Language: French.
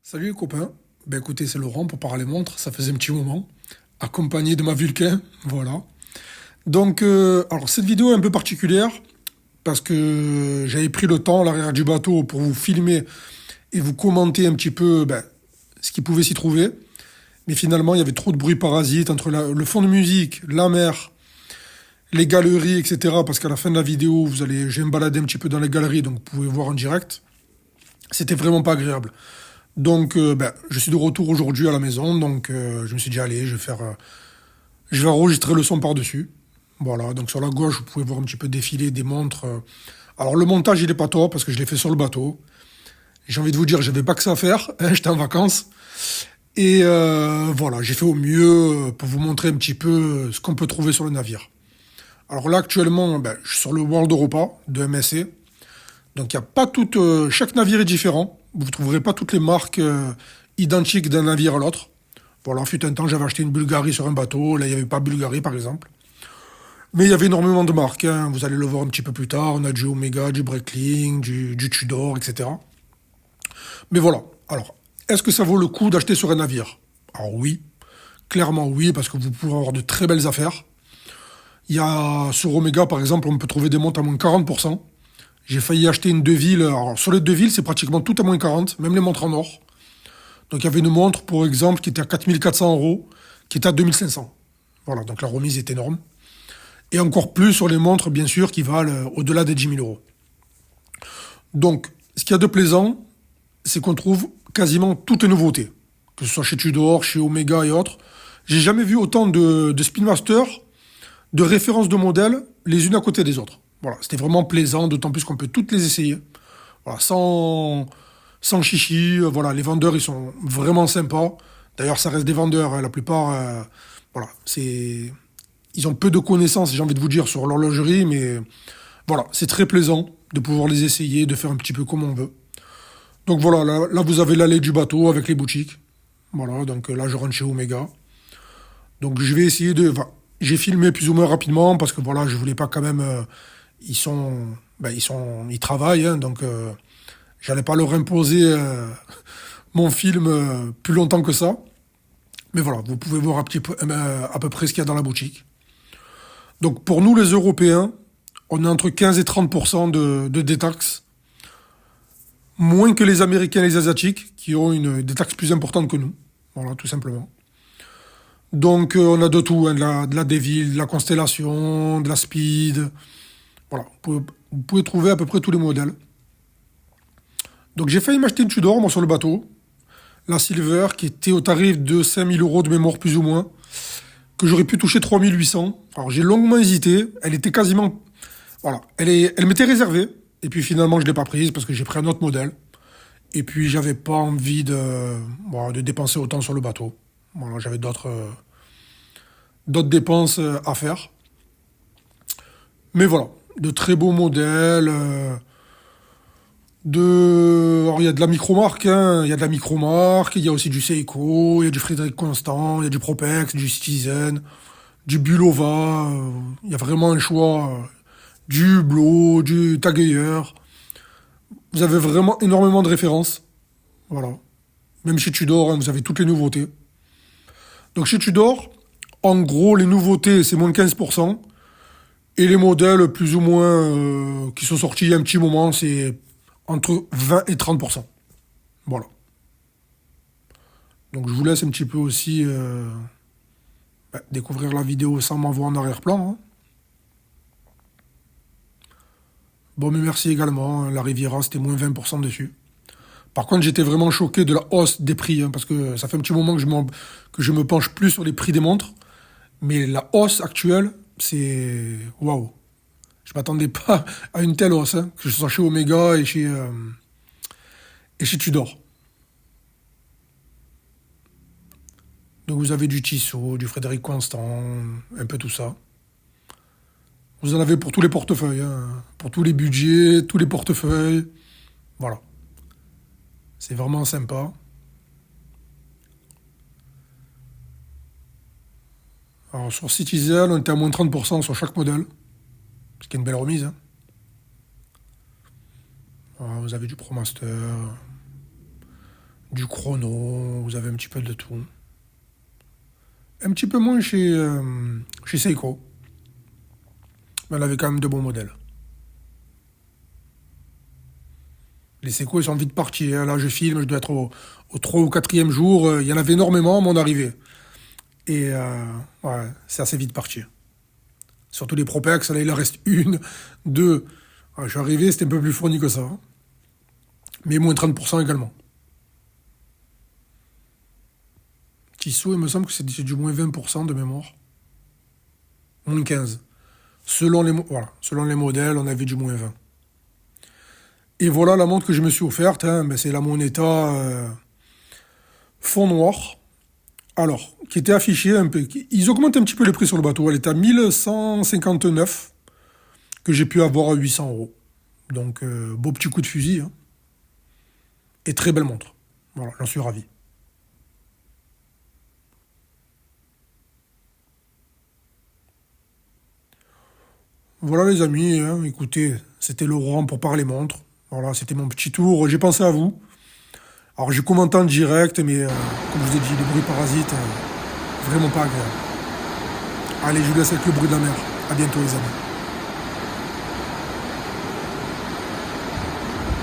Salut les copains, ben écoutez c'est Laurent pour parler montre, ça faisait un petit moment, accompagné de ma Vulcain, voilà. Donc alors cette vidéo est un peu particulière parce que j'avais pris le temps à l'arrière du bateau pour vous filmer et vous commenter un petit peu ce qui pouvait s'y trouver. Mais finalement il y avait trop de bruit parasite entre le fond de musique, la mer, les galeries, etc. Parce qu'à la fin de la vidéo, je vais me balader un petit peu dans les galeries, donc vous pouvez voir en direct. C'était vraiment pas agréable. Donc, je suis de retour aujourd'hui à la maison, donc je me suis dit, allez, je vais enregistrer le son par-dessus. Voilà, donc sur la gauche, vous pouvez voir un petit peu défiler des montres. Alors, le montage, il est pas top, parce que je l'ai fait sur le bateau. J'ai envie de vous dire, j'avais pas que ça à faire, hein, j'étais en vacances. Et voilà, j'ai fait au mieux pour vous montrer un petit peu ce qu'on peut trouver sur le navire. Alors là, actuellement, je suis sur le World Europa de MSC. Donc, il y a pas toutes, chaque navire est différent. Vous ne trouverez pas toutes les marques identiques d'un navire à l'autre. Voilà, fut un temps, j'avais acheté une Bulgarie sur un bateau. Là, il n'y avait pas Bulgarie, par exemple. Mais il y avait énormément de marques, hein. Vous allez le voir un petit peu plus tard. On a du Omega, du Breitling, du Tudor, etc. Mais voilà. Alors, est-ce que ça vaut le coup d'acheter sur un navire? Alors oui, clairement oui, parce que vous pouvez avoir de très belles affaires. Il y a sur Omega, par exemple, on peut trouver des montres à moins 40%. J'ai failli acheter une Deville. Alors, sur les Deville, c'est pratiquement tout à moins 40, même les montres en or. Donc, il y avait une montre, pour exemple, qui était à 4 400 euros, qui était à 2 500. Voilà, donc la remise est énorme. Et encore plus sur les montres, bien sûr, qui valent au-delà des 10 000 euros. Donc, ce qu'il y a de plaisant, c'est qu'on trouve quasiment toutes les nouveautés. Que ce soit chez Tudor, chez Omega et autres. J'ai jamais vu autant de Spin Master, de références de modèles, les unes à côté des autres. Voilà, c'était vraiment plaisant, d'autant plus qu'on peut toutes les essayer. Voilà, sans chichi, voilà, les vendeurs, ils sont vraiment sympas. D'ailleurs, ça reste des vendeurs, hein, la plupart, voilà, ils ont peu de connaissances, j'ai envie de vous dire, sur l'horlogerie, mais voilà, c'est très plaisant de pouvoir les essayer, de faire un petit peu comme on veut. Donc voilà, là vous avez l'allée du bateau avec les boutiques. Voilà, donc là, je rentre chez Omega. Donc je vais essayer de... Enfin, j'ai filmé plus ou moins rapidement parce que voilà, je voulais pas quand même... ils sont... ils travaillent, hein, donc j'allais pas leur imposer mon film plus longtemps que ça. Mais voilà, vous pouvez voir à peu près ce qu'il y a dans la boutique. Donc pour nous les Européens, on est entre 15 et 30% de détaxe, moins que les Américains et les Asiatiques, qui ont une détaxe plus importante que nous. Voilà, tout simplement. Donc on a de tout, hein, de la Deville, de la Constellation, de la Speed. Voilà, vous pouvez trouver à peu près tous les modèles. Donc j'ai failli m'acheter une Tudor, moi, sur le bateau. La Silver, qui était au tarif de 5 000 euros de mémoire, plus ou moins, que j'aurais pu toucher 3 800. Alors j'ai longuement hésité, elle était quasiment... Voilà, elle m'était réservée, et puis finalement je ne l'ai pas prise parce que j'ai pris un autre modèle. Et puis j'avais pas envie voilà, de dépenser autant sur le bateau. Voilà, j'avais d'autres dépenses à faire. Mais voilà, de très beaux modèles. Alors, il y a de la micro-marque, hein. Il y a de la micro-marque, il y a aussi du Seiko, il y a du Frédéric Constant, il y a du Propex, du Citizen, du Bulova. Il y a vraiment un choix. Du Hublot, du Tag Heuer. Vous avez vraiment énormément de références. Voilà. Même chez Tudor, hein, vous avez toutes les nouveautés. Donc chez Tudor, en gros, les nouveautés, c'est moins 15%. Et les modèles, plus ou moins, qui sont sortis il y a un petit moment, c'est entre 20 et 30%. Voilà. Donc je vous laisse un petit peu aussi découvrir la vidéo sans m'envoyer en arrière-plan, hein. Bon, mais merci également, hein. La Riviera, c'était moins 20% dessus. Par contre, j'étais vraiment choqué de la hausse des prix, hein, parce que ça fait un petit moment que je me penche plus sur les prix des montres. Mais la hausse actuelle, c'est... Waouh. Je m'attendais pas à une telle hausse, hein, que ce soit chez Omega et chez Tudor. Donc vous avez du Tissot, du Frédéric Constant, un peu tout ça. Vous en avez pour tous les portefeuilles, hein, pour tous les budgets, tous les portefeuilles. Voilà. C'est vraiment sympa. Alors sur Citizen, on était à moins 30% sur chaque modèle. Ce qui est une belle remise, hein. Voilà, vous avez du ProMaster, du chrono, vous avez un petit peu de tout. Un petit peu moins chez Seiko. Mais elle avait quand même de bons modèles. Les Seiko, ils sont vite partis, hein. Là, je filme, je dois être au 3 ou 4e jour. Il y en avait énormément à mon arrivée. Et ouais, c'est assez vite parti. Surtout les Propex, là, il en reste une, deux. Ouais, je suis arrivé, c'était un peu plus fourni que ça, hein. Mais moins 30% également. Tissot, il me semble que c'est du moins 20% de mémoire. Moins 15. Voilà, selon les modèles, on avait du moins 20. Et voilà la montre que je me suis offerte, hein. Ben, c'est la Moneta fond noir. Alors, qui était affichée un peu. Ils augmentent un petit peu les prix sur le bateau. Elle est à 1159, que j'ai pu avoir à 800 euros. Donc, beau petit coup de fusil, hein. Et très belle montre. Voilà, j'en suis ravi. Voilà les amis, hein, écoutez, c'était Laurent pour parler montre. Voilà, c'était mon petit tour. J'ai pensé à vous. Alors j'ai commenté en direct, mais comme je vous ai dit, le bruit parasite, vraiment pas agréable. Allez, je vous laisse avec le bruit de la mer. À bientôt les amis.